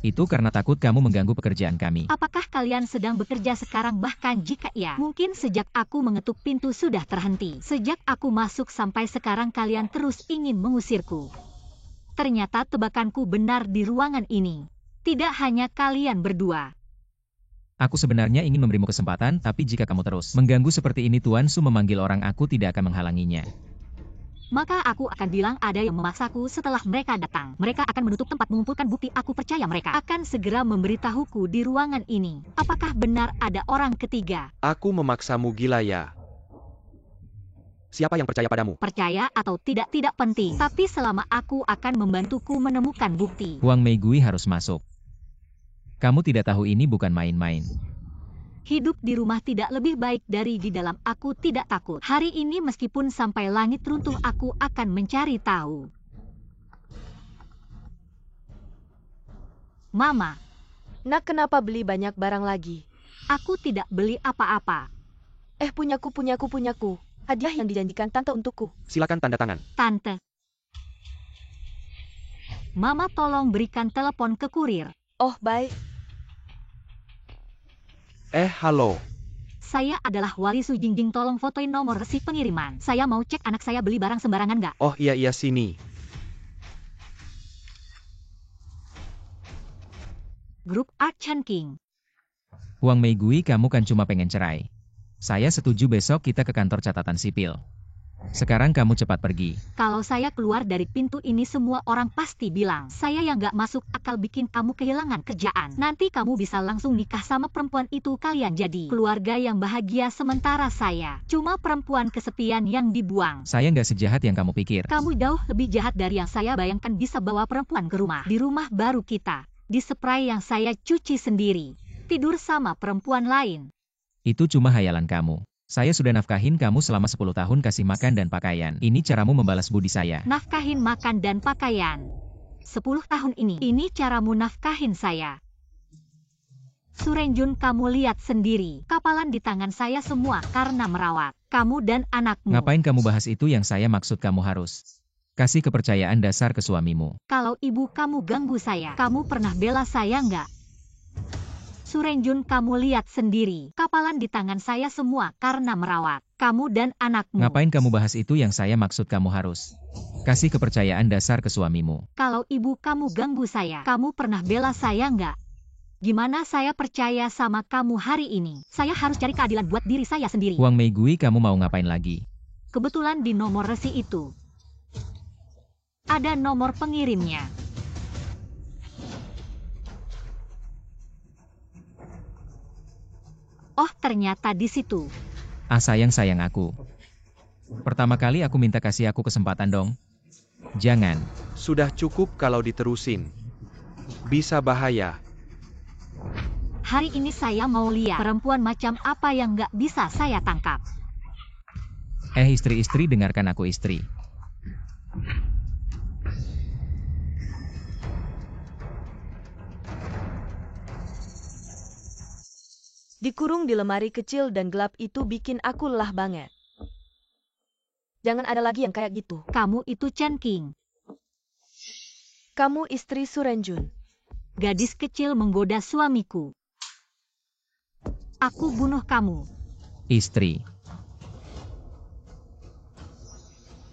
Itu karena takut kamu mengganggu pekerjaan kami. Apakah kalian sedang bekerja sekarang? Bahkan jika ya, mungkin sejak aku mengetuk pintu sudah terhenti. Sejak aku masuk sampai sekarang kalian terus ingin mengusirku. Ternyata tebakanku benar di ruangan ini. Tidak hanya kalian berdua. Aku sebenarnya ingin memberimu kesempatan, tapi jika kamu terus mengganggu seperti ini, Tuan Su memanggil orang, aku tidak akan menghalanginya. Maka aku akan bilang ada yang memaksaku. Setelah mereka datang, mereka akan menutup tempat mengumpulkan bukti. Aku percaya mereka akan segera memberitahuku di ruangan ini. Apakah benar ada orang ketiga? Aku memaksamu, gila ya. Siapa yang percaya padamu? Percaya atau tidak penting. Tapi selama aku akan membantuku menemukan bukti. Huang Meigui harus masuk. Kamu tidak tahu ini bukan main-main. Hidup di rumah tidak lebih baik dari di dalam. Aku tidak takut. Hari ini meskipun sampai langit runtuh, aku akan mencari tahu. Mama. Nak, kenapa beli banyak barang lagi? Aku tidak beli apa-apa. Punyaku. Hadiah yang dijanjikan tante untukku. Silakan tanda tangan. Tante. Mama, tolong berikan telepon ke kurir. Oh, baik. Halo. Saya adalah Wali Su Jingjing, tolong fotoin nomor resi pengiriman. Saya mau cek anak saya beli barang sembarangan nggak? Oh iya, sini. Grup Art Chan King. Huang Meigui, kamu kan cuma pengen cerai. Saya setuju, besok kita ke kantor catatan sipil. Sekarang kamu cepat pergi. Kalau saya keluar dari pintu ini, semua orang pasti bilang saya yang gak masuk akal, bikin kamu kehilangan kerjaan. Nanti kamu bisa langsung nikah sama perempuan itu, kalian jadi keluarga yang bahagia, sementara saya cuma perempuan kesepian yang dibuang. Saya nggak sejahat yang kamu pikir. Kamu jauh lebih jahat dari yang saya bayangkan. Bisa bawa perempuan ke rumah, di rumah baru kita, di spray yang saya cuci sendiri, tidur sama perempuan lain. Itu cuma hayalan kamu. Saya sudah nafkahin kamu selama 10 tahun, kasih makan dan pakaian. Ini caramu membalas budi saya. Nafkahin, makan, dan pakaian. 10 tahun ini caramu nafkahin saya. Surenjun, kamu lihat sendiri. Kapalan di tangan saya semua karena merawat kamu dan anakmu. Ngapain kamu bahas itu? Yang saya maksud kamu harus kasih kepercayaan dasar ke suamimu. Kalau ibu kamu ganggu saya, kamu pernah bela saya nggak? Surenjun, kamu lihat sendiri. Kapalan di tangan saya semua karena merawat kamu dan anakmu. Ngapain kamu bahas itu? Yang saya maksud kamu harus kasih kepercayaan dasar ke suamimu. Kalau ibu kamu ganggu saya, kamu pernah bela saya nggak? Gimana saya percaya sama kamu hari ini? Saya harus cari keadilan buat diri saya sendiri. Huang Meigui, kamu mau ngapain lagi? Kebetulan di nomor resi itu ada nomor pengirimnya. Oh, ternyata di situ. Ah, sayang aku. Pertama kali aku minta kasih aku kesempatan dong. Jangan. Sudah cukup kalau diterusin. Bisa bahaya. Hari ini saya mau lihat perempuan macam apa yang nggak bisa saya tangkap. Istri-istri, dengarkan aku, istri. Dikurung di lemari kecil dan gelap itu bikin aku lelah banget. Jangan ada lagi yang kayak gitu. Kamu itu Chen Qing. Kamu istri Surenjun. Gadis kecil menggoda suamiku. Aku bunuh kamu. Istri.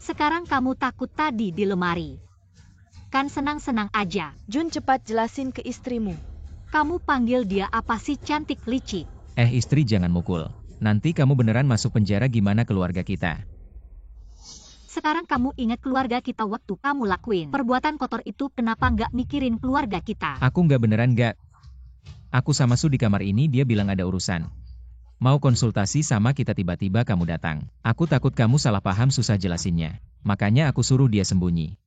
Sekarang kamu takut tadi di lemari. Kan senang-senang aja. Jun, cepat jelasin ke istrimu. Kamu panggil dia apa sih, cantik licik? Istri, jangan mukul. Nanti kamu beneran masuk penjara, gimana keluarga kita? Sekarang kamu ingat keluarga kita waktu kamu lakuin perbuatan kotor itu, kenapa nggak mikirin keluarga kita? Aku nggak, beneran nggak. Aku sama Su di kamar ini, dia bilang ada urusan. Mau konsultasi sama kita, tiba-tiba kamu datang. Aku takut kamu salah paham, susah jelasinnya. Makanya aku suruh dia sembunyi.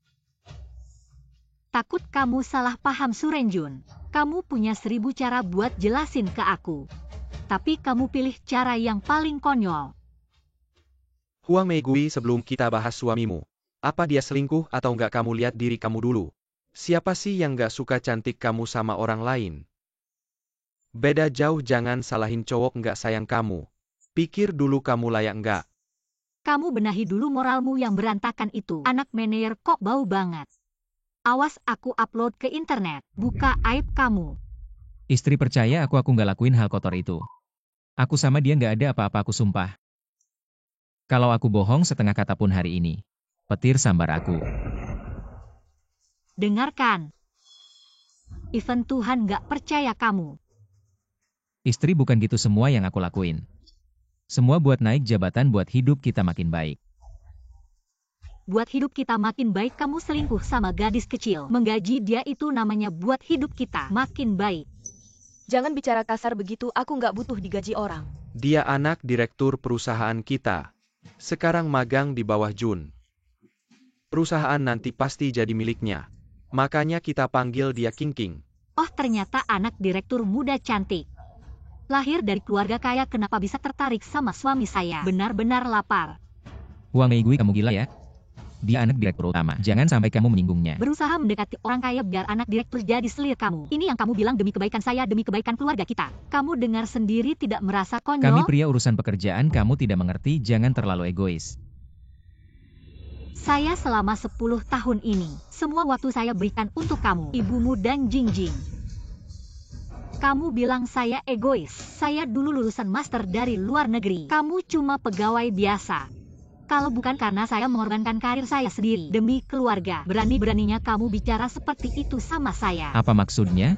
Takut kamu salah paham, Surenjun. Kamu punya 1000 cara buat jelasin ke aku. Tapi kamu pilih cara yang paling konyol. Huang Meigui, sebelum kita bahas suamimu. Apa dia selingkuh atau nggak, kamu lihat diri kamu dulu. Siapa sih yang nggak suka cantik kamu sama orang lain? Beda jauh, jangan salahin cowok nggak sayang kamu. Pikir dulu kamu layak nggak. Kamu benahi dulu moralmu yang berantakan itu. Anak manajer kok bau banget. Awas aku upload ke internet. Buka aib kamu. Istri, percaya aku nggak lakuin hal kotor itu. Aku sama dia nggak ada apa-apa, aku sumpah. Kalau aku bohong setengah kata pun hari ini, petir sambar aku. Dengarkan. Even Tuhan nggak percaya kamu. Istri, bukan gitu semua yang aku lakuin. Semua buat naik jabatan, buat hidup kita makin baik. Buat hidup kita makin baik, kamu selingkuh sama gadis kecil. Menggaji dia itu namanya buat hidup kita makin baik. Jangan bicara kasar begitu, aku nggak butuh digaji orang. Dia anak direktur perusahaan kita. Sekarang magang di bawah Jun. Perusahaan nanti pasti jadi miliknya. Makanya kita panggil dia King King. Oh, ternyata anak direktur muda cantik. Lahir dari keluarga kaya, kenapa bisa tertarik sama suami saya? Benar-benar lapar. Huang Meigui, kamu gila ya? Dia anak direktur utama. Jangan sampai kamu menyinggungnya. Berusaha mendekati orang kaya biar anak direktur jadi selir kamu. Ini yang kamu bilang demi kebaikan saya, demi kebaikan keluarga kita. Kamu dengar sendiri, tidak merasa konyol? Kami pria urusan pekerjaan, kamu tidak mengerti, jangan terlalu egois. Saya selama 10 tahun ini, semua waktu saya berikan untuk kamu, ibumu dan Jingjing. Kamu bilang saya egois. Saya dulu lulusan master dari luar negeri. Kamu cuma pegawai biasa. Kalau bukan karena saya mengorbankan karir saya sendiri demi keluarga, berani-beraninya kamu bicara seperti itu sama saya. Apa maksudnya?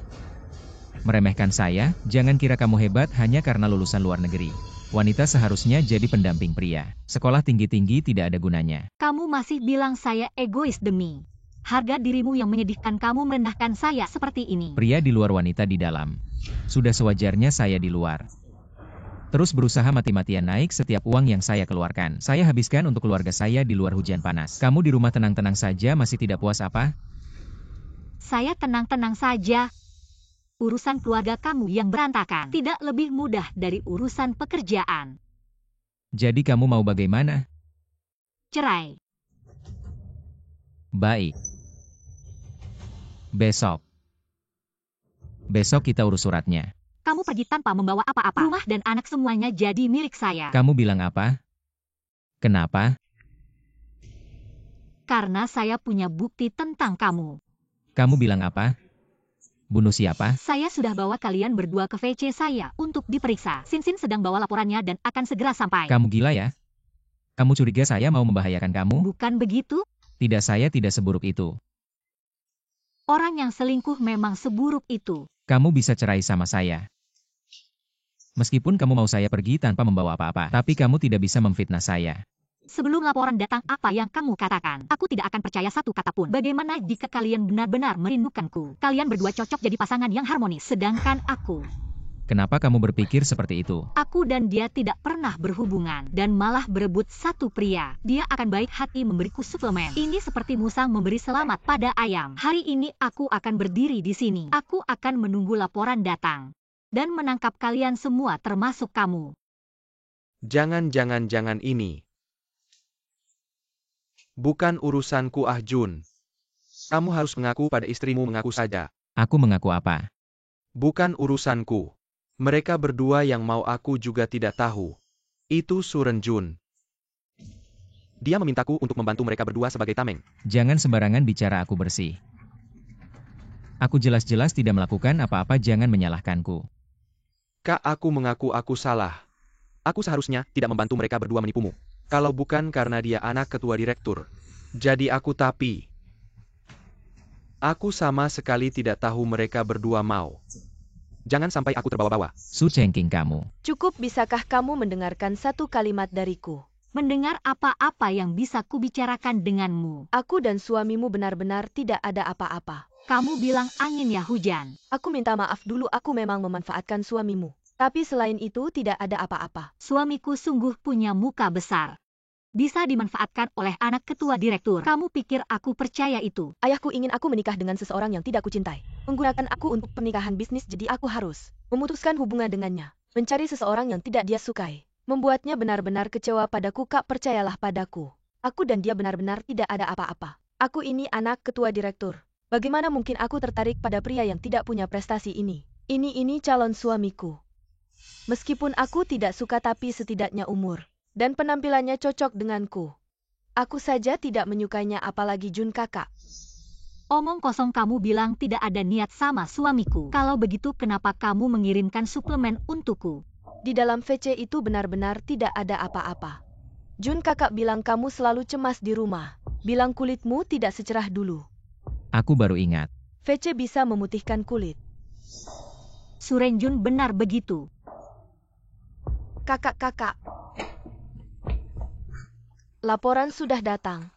Meremehkan saya? Jangan kira kamu hebat hanya karena lulusan luar negeri. Wanita seharusnya jadi pendamping pria. Sekolah tinggi-tinggi tidak ada gunanya. Kamu masih bilang saya egois demi harga dirimu yang menyedihkan. Kamu merendahkan saya seperti ini. Pria di luar, wanita di dalam. Sudah sewajarnya saya di luar. Terus berusaha mati-matian naik setiap uang yang saya keluarkan. Saya habiskan untuk keluarga saya di luar hujan panas. Kamu di rumah tenang-tenang saja, masih tidak puas apa? Saya tenang-tenang saja. Urusan keluarga kamu yang berantakan tidak lebih mudah dari urusan pekerjaan. Jadi kamu mau bagaimana? Cerai. Baik. Besok kita urus suratnya. Kamu pergi tanpa membawa apa-apa. Rumah dan anak semuanya jadi milik saya. Kamu bilang apa? Kenapa? Karena saya punya bukti tentang kamu. Kamu bilang apa? Bunuh siapa? Saya sudah bawa kalian berdua ke VC saya untuk diperiksa. Sinsin sedang bawa laporannya dan akan segera sampai. Kamu gila ya? Kamu curiga saya mau membahayakan kamu? Bukan begitu? Tidak, saya tidak seburuk itu. Orang yang selingkuh memang seburuk itu. Kamu bisa cerai sama saya. Meskipun kamu mau saya pergi tanpa membawa apa-apa, tapi kamu tidak bisa memfitnah saya. Sebelum laporan datang, apa yang kamu katakan? Aku tidak akan percaya satu kata pun. Bagaimana jika kalian benar-benar merindukanku? Kalian berdua cocok jadi pasangan yang harmonis. Sedangkan aku... Kenapa kamu berpikir seperti itu? Aku dan dia tidak pernah berhubungan. Dan malah berebut satu pria. Dia akan baik hati memberiku suplemen. Ini seperti musang memberi selamat pada ayam. Hari ini aku akan berdiri di sini. Aku akan menunggu laporan datang. Dan menangkap kalian semua termasuk kamu. Jangan ini. Bukan urusanku Jun. Kamu harus mengaku pada istrimu, mengaku saja. Aku mengaku apa? Bukan urusanku. Mereka berdua yang mau, aku juga tidak tahu. Itu Suren Jun. Dia memintaku untuk membantu mereka berdua sebagai tameng. Jangan sembarangan bicara, aku bersih. Aku jelas-jelas tidak melakukan apa-apa, jangan menyalahkanku. Kak, aku mengaku aku salah. Aku seharusnya tidak membantu mereka berdua menipumu. Kalau bukan karena dia anak ketua direktur. Jadi tapi aku sama sekali tidak tahu mereka berdua mau. Jangan sampai aku terbawa-bawa. Su cengking kamu. Cukup, bisakah kamu mendengarkan satu kalimat dariku? Mendengar apa-apa yang bisa kubicarakan denganmu. Aku dan suamimu benar-benar tidak ada apa-apa. Kamu bilang angin ya hujan. Aku minta maaf dulu, aku memang memanfaatkan suamimu. Tapi selain itu tidak ada apa-apa. Suamiku sungguh punya muka besar. Bisa dimanfaatkan oleh anak ketua direktur. Kamu pikir aku percaya itu? Ayahku ingin aku menikah dengan seseorang yang tidak kucintai. Menggunakan aku untuk pernikahan bisnis, jadi aku harus memutuskan hubungan dengannya. Mencari seseorang yang tidak dia sukai. Membuatnya benar-benar kecewa padaku. Kak, percayalah padaku. Aku dan dia benar-benar tidak ada apa-apa. Aku ini anak ketua direktur. Bagaimana mungkin aku tertarik pada pria yang tidak punya prestasi ini? Ini calon suamiku. Meskipun aku tidak suka, tapi setidaknya umur dan penampilannya cocok denganku. Aku saja tidak menyukainya, apalagi Jun kakak. Omong kosong, kamu bilang tidak ada niat sama suamiku. Kalau begitu kenapa kamu mengirimkan suplemen untukku? Di dalam VC itu benar-benar tidak ada apa-apa. Jun kakak bilang kamu selalu cemas di rumah. Bilang kulitmu tidak secerah dulu. Aku baru ingat. VC bisa memutihkan kulit. Suren Jun benar begitu. Kakak. Laporan sudah datang.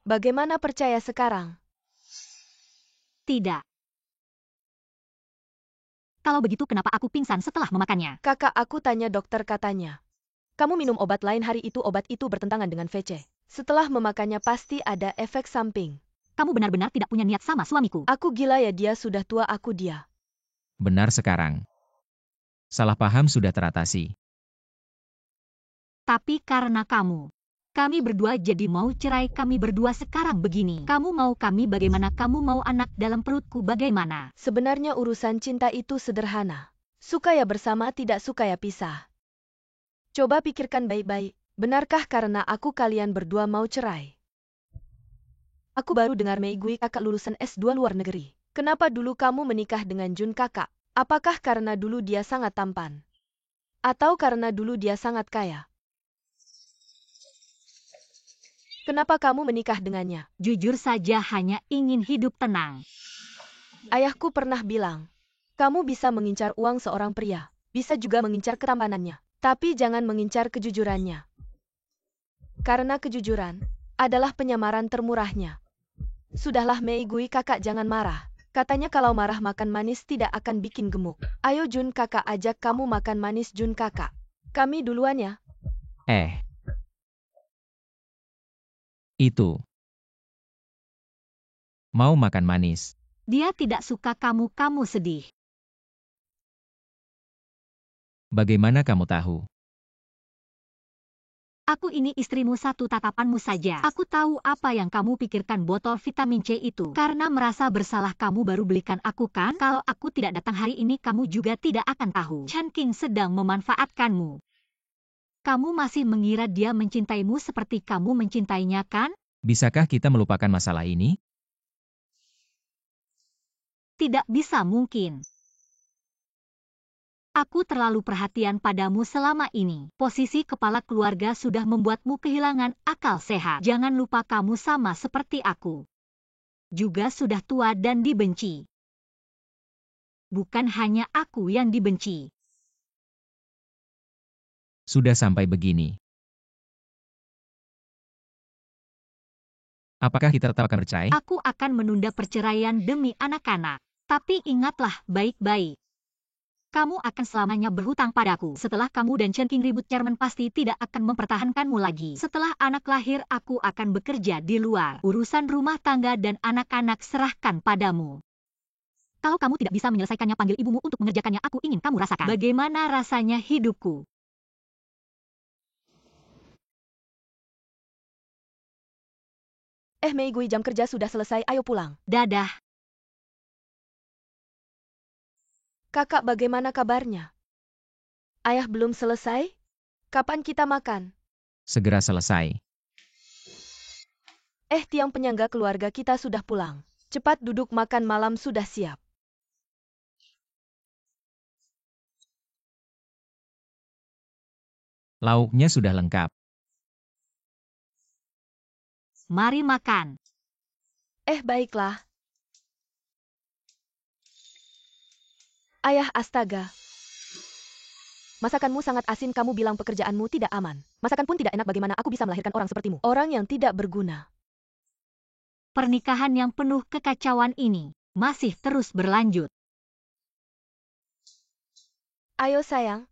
Bagaimana, percaya sekarang? Tidak. Kalau begitu kenapa aku pingsan setelah memakannya? Kakak, aku tanya dokter, katanya kamu minum obat lain hari itu, obat itu bertentangan dengan VC. Setelah memakannya pasti ada efek samping. Kamu benar-benar tidak punya niat sama suamiku. Aku gila ya, dia sudah tua, aku dia. Benar sekarang. Salah paham sudah teratasi. Tapi karena kamu, kami berdua jadi mau cerai. Kami berdua sekarang begini. Kamu mau kami bagaimana? Kamu mau anak dalam perutku bagaimana? Sebenarnya urusan cinta itu sederhana. Suka ya bersama, tidak suka ya pisah. Coba pikirkan baik-baik. Benarkah karena aku kalian berdua mau cerai? Aku baru dengar Mei Gui kakak lulusan S2 luar negeri. Kenapa dulu kamu menikah dengan Jun kakak? Apakah karena dulu dia sangat tampan? Atau karena dulu dia sangat kaya? Kenapa kamu menikah dengannya? Jujur saja hanya ingin hidup tenang. Ayahku pernah bilang, kamu bisa mengincar uang seorang pria, bisa juga mengincar ketampanannya, tapi jangan mengincar kejujurannya. Karena kejujuran adalah penyamaran termurahnya. Sudahlah Mei Gui kakak, jangan marah. Katanya kalau marah makan manis tidak akan bikin gemuk. Ayo Jun kakak, ajak kamu makan manis Jun kakak. Kami duluan ya. Itu. Mau makan manis. Dia tidak suka kamu sedih. Bagaimana kamu tahu? Aku ini istrimu, satu tatapanmu saja. Aku tahu apa yang kamu pikirkan botol vitamin C itu. Karena merasa bersalah kamu baru belikan aku kan? Kalau aku tidak datang hari ini kamu juga tidak akan tahu. Chen King sedang memanfaatkanmu. Kamu masih mengira dia mencintaimu seperti kamu mencintainya kan? Bisakah kita melupakan masalah ini? Tidak bisa mungkin. Aku terlalu perhatian padamu selama ini. Posisi kepala keluarga sudah membuatmu kehilangan akal sehat. Jangan lupa kamu sama seperti aku. Juga sudah tua dan dibenci. Bukan hanya aku yang dibenci. Sudah sampai begini. Apakah kita tetap akan bercerai? Aku akan menunda perceraian demi anak-anak. Tapi ingatlah baik-baik. Kamu akan selamanya berhutang padaku. Setelah kamu dan Chen King ribut, Chairman pasti tidak akan mempertahankanmu lagi. Setelah anak lahir, aku akan bekerja di luar. Urusan rumah tangga dan anak-anak serahkan padamu. Kalau kamu tidak bisa menyelesaikannya, panggil ibumu untuk mengerjakannya. Aku ingin kamu rasakan bagaimana rasanya hidupku. Mei Gui, jam kerja sudah selesai, ayo pulang. Dadah. Kakak, bagaimana kabarnya? Ayah belum selesai? Kapan kita makan? Segera selesai. Tiang penyangga keluarga kita sudah pulang. Cepat duduk, makan malam sudah siap. Lauknya sudah lengkap. Mari makan. Baiklah. Ayah, astaga. Masakanmu sangat asin, kamu bilang pekerjaanmu tidak aman. Masakan pun tidak enak, bagaimana aku bisa melahirkan orang sepertimu? Orang yang tidak berguna. Pernikahan yang penuh kekacauan ini masih terus berlanjut. Ayo sayang,